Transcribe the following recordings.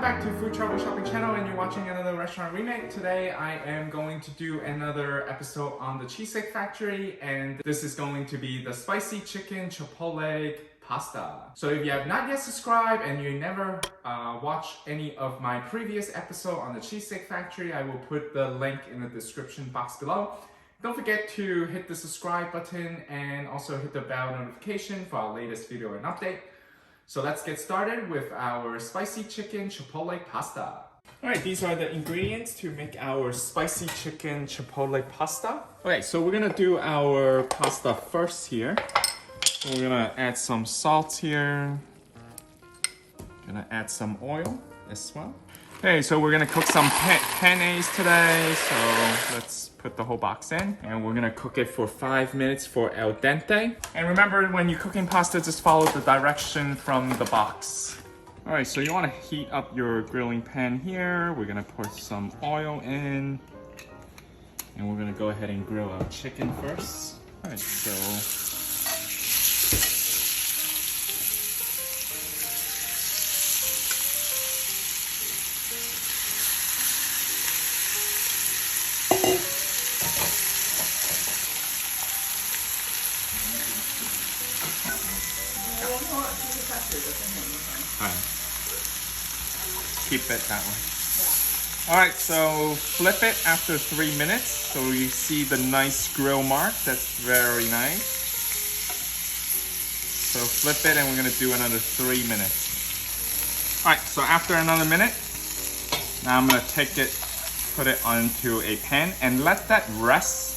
welcome back to Food Travel Shopping Channel, and you're watching another restaurant remake. Today I am going to do another episode on the Cheesecake Factory, and this is going to be the spicy chicken Chipotle pasta. So if you have not yet subscribed and you never watched any of my previous episode on the Cheesecake Factory, I will put the link in the description box below. Don't forget to hit the subscribe button and also hit the bell notification for our latest video and update. So let's get started with our spicy chicken Chipotle pasta. Alright, these are the ingredients to make our spicy chicken Chipotle pasta. Okay, so we're gonna do our pasta first here. So we're gonna add some salt here. Gonna add some oil as well. Okay, so we're gonna cook some penne today. So let's put the whole box in. And we're gonna cook it for 5 minutes for al dente. And remember, when you're cooking pasta, just follow the direction from the box. All right, so you wanna heat up your grilling pan here. We're gonna put some oil in. And we're gonna go ahead and grill our chicken first. All right, so keep it that way. Yeah. Alright, so flip it after 3 minutes so you see the nice grill mark. That's very nice. So flip it and we're gonna do another 3 minutes. Alright, so after another minute, now I'm gonna take it, put it onto a pan and let that rest.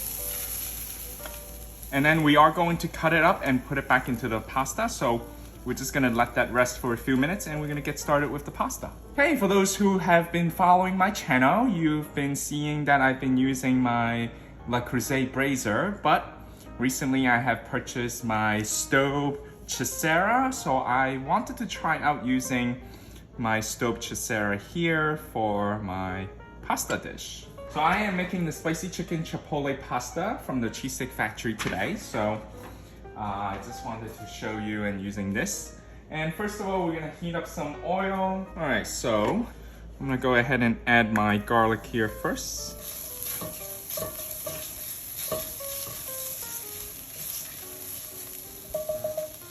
And then we are going to cut it up and put it back into the pasta. So we're just gonna let that rest for a few minutes and we're gonna get started with the pasta. Hey, for those who have been following my channel, you've been seeing that I've been using my Le Creuset brazier, but recently I have purchased my stove Chicera, so I wanted to try out using my stove Chicera here for my pasta dish. So I am making the spicy chicken Chipotle pasta from the Cheesecake Factory today, so I just wanted to show you and using this. And first of all, we're gonna heat up some oil. All right, so I'm gonna go ahead and add my garlic here first.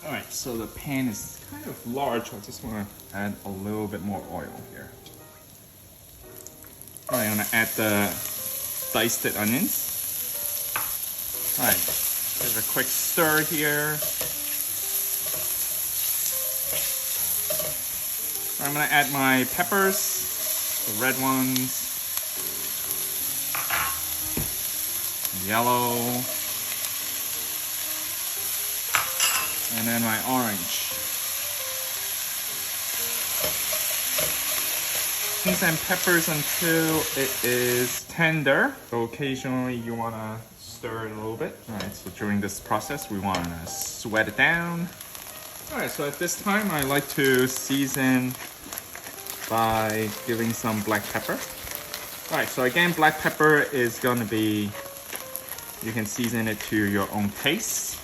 All right, so the pan is kind of large. I just wanna add a little bit more oil here. All right, I'm gonna add the diced onions. All right. Give it a quick stir here. I'm gonna add my peppers, the red ones, yellow, and then my orange. And peppers until it is tender. So occasionally you wanna stir it a little bit. All right, so during this process, we want to sweat it down. All right, so at this time, I like to season by giving some black pepper. All right, so again, black pepper is going to be, you can season it to your own taste.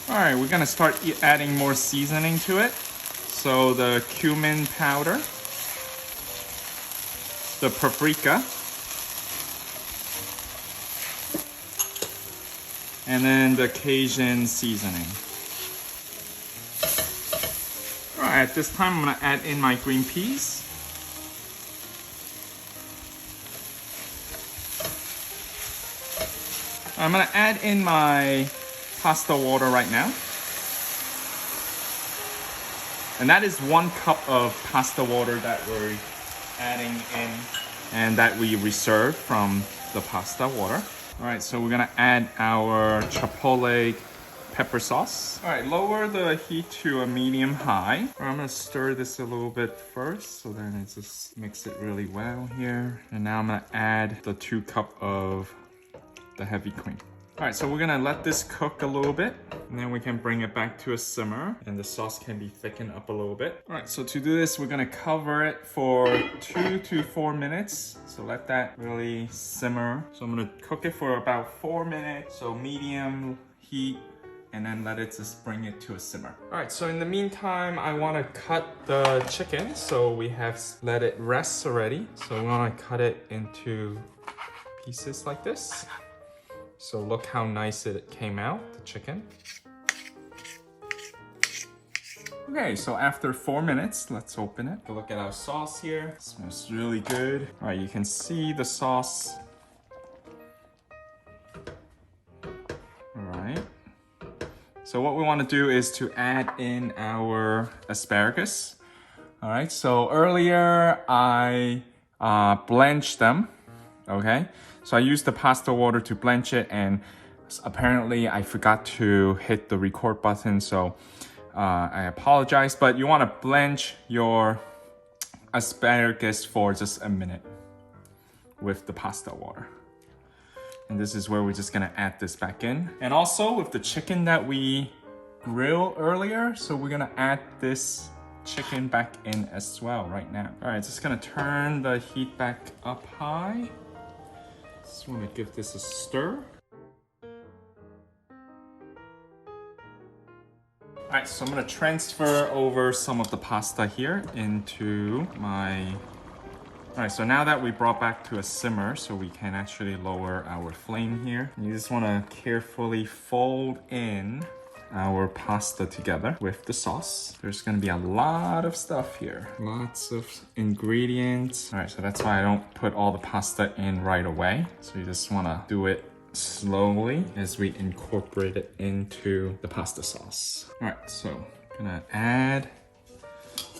All right, we're going to start adding more seasoning to it. So the cumin powder, the paprika, and then the Cajun seasoning. All right, at this time I'm gonna add in my green peas. I'm gonna add in my pasta water right now. And that is 1 cup of pasta water that we're adding in and that we reserved from the pasta water. All right, so we're gonna add our Chipotle pepper sauce. All right, lower the heat to a medium high. I'm gonna stir this a little bit first, so then it just mix it really well here. And now I'm gonna add the 2 cups of the heavy cream. All right, so we're gonna let this cook a little bit, and then we can bring it back to a simmer, and the sauce can be thickened up a little bit. All right, so to do this, we're gonna cover it for 2 to 4 minutes. So let that really simmer. So I'm gonna cook it for about 4 minutes, so medium heat and then let it just bring it to a simmer. All right, so in the meantime, I want to cut the chicken. So we have let it rest already. So we want to cut it into pieces like this. So look how nice it came out, the chicken. Okay, so after 4 minutes, let's open it. Look at our sauce here. It smells really good. All right, you can see the sauce. All right. So what we want to do is to add in our asparagus. All right, so earlier I blanched them, okay? So I used the pasta water to blanch it, and apparently I forgot to hit the record button, so I apologize, but you want to blanch your asparagus for just a minute with the pasta water. And this is where we're just gonna add this back in. And also with the chicken that we grilled earlier, so we're gonna add this chicken back in as well right now. All right, just gonna turn the heat back up high. Just wanna give this a stir. All right, so I'm gonna transfer over some of the pasta here into my... All right, so now that we brought back to a simmer, so we can actually lower our flame here. You just wanna carefully fold in our pasta together with the sauce. There's gonna be a lot of stuff here. Lots of ingredients. All right, so that's why I don't put all the pasta in right away. So you just wanna do it slowly as we incorporate it into the pasta sauce. All right, so I'm gonna add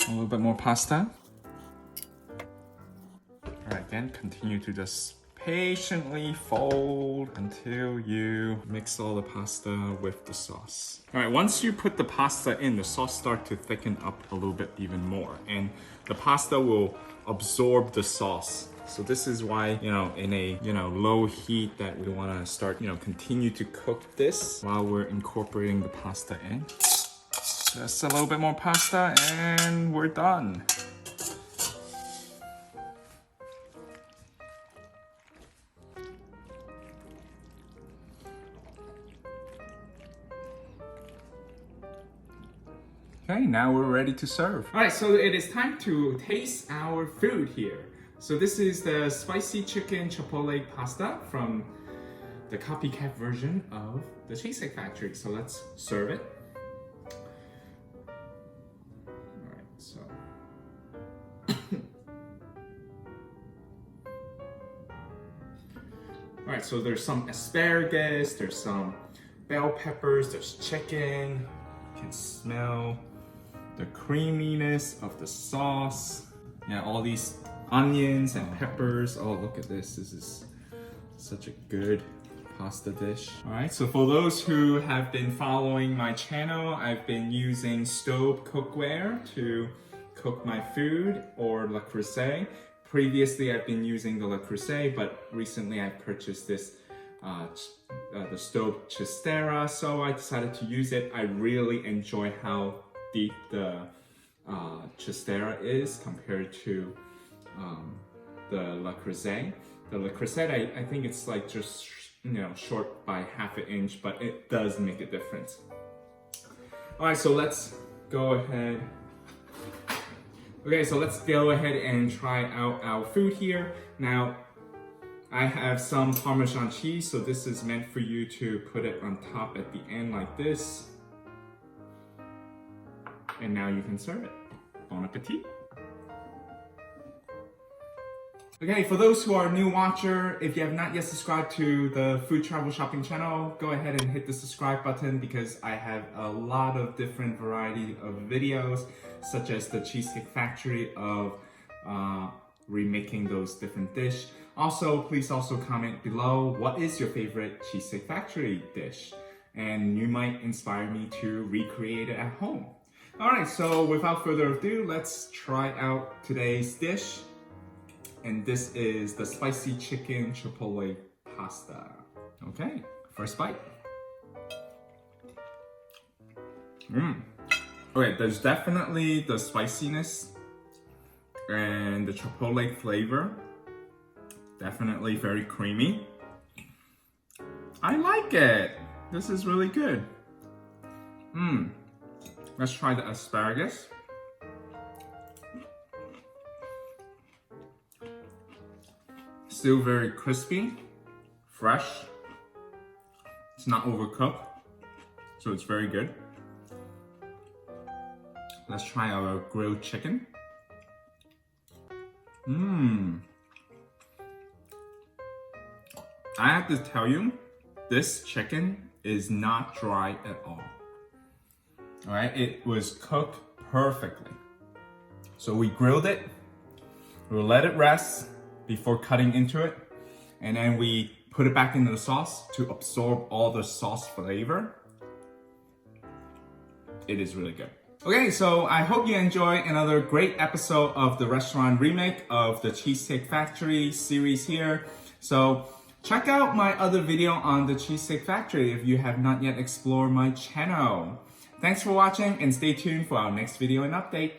a little bit more pasta. All right, again, continue to just patiently fold until you mix all the pasta with the sauce. All right, once you put the pasta in, the sauce starts to thicken up a little bit even more, and the pasta will absorb the sauce. So this is why, in a, low heat that we want to start, continue to cook this while we're incorporating the pasta in. Just a little bit more pasta and we're done. Okay, now we're ready to serve. All right, so it is time to taste our food here. So this is the spicy chicken chipotle pasta from the CopyCat version of the Cheesecake Factory. So let's serve it. All right, so. All right, so there's some asparagus, there's some bell peppers, there's chicken. You can smell the creaminess of the sauce. Yeah, all these onions and peppers. Oh, look at this. This is such a good pasta dish. All right, so for those who have been following my channel, I've been using stove cookware to cook my food, or Le Creuset. Previously, I've been using the Le Creuset, but recently I purchased this the stove Chistera, so I decided to use it. I really enjoy how deep the Chistera is compared to the Le Creuset. The Le Creuset, I think it's like just short by half an inch, but it does make a difference. All right, so let's go ahead. Okay, so let's go ahead and try out our food here. Now, I have some Parmesan cheese, so this is meant for you to put it on top at the end like this. And now you can serve it. Bon appetit. Okay, for those who are a new watcher, if you have not yet subscribed to the Food Travel Shopping channel, go ahead and hit the subscribe button because I have a lot of different variety of videos, such as the Cheesecake Factory of remaking those different dishes. Also, please also comment below what is your favorite Cheesecake Factory dish, and you might inspire me to recreate it at home. All right, so without further ado, let's try out today's dish. And this is the spicy chicken chipotle pasta. Okay, first bite. Okay, there's definitely the spiciness and the chipotle flavor. Definitely very creamy. I like it. This is really good. Let's try the asparagus. Still very crispy, fresh. It's not overcooked, so it's very good. Let's try our grilled chicken. I have to tell you, this chicken is not dry at all. All right, it was cooked perfectly. So we grilled it, we'll let it rest before cutting into it, and then we put it back into the sauce to absorb all the sauce flavor. It is really good. Okay, so I hope you enjoy another great episode of the restaurant remake of the Cheesecake Factory series here. So check out my other video on the Cheesecake Factory if you have not yet explored my channel. Thanks for watching and stay tuned for our next video and update.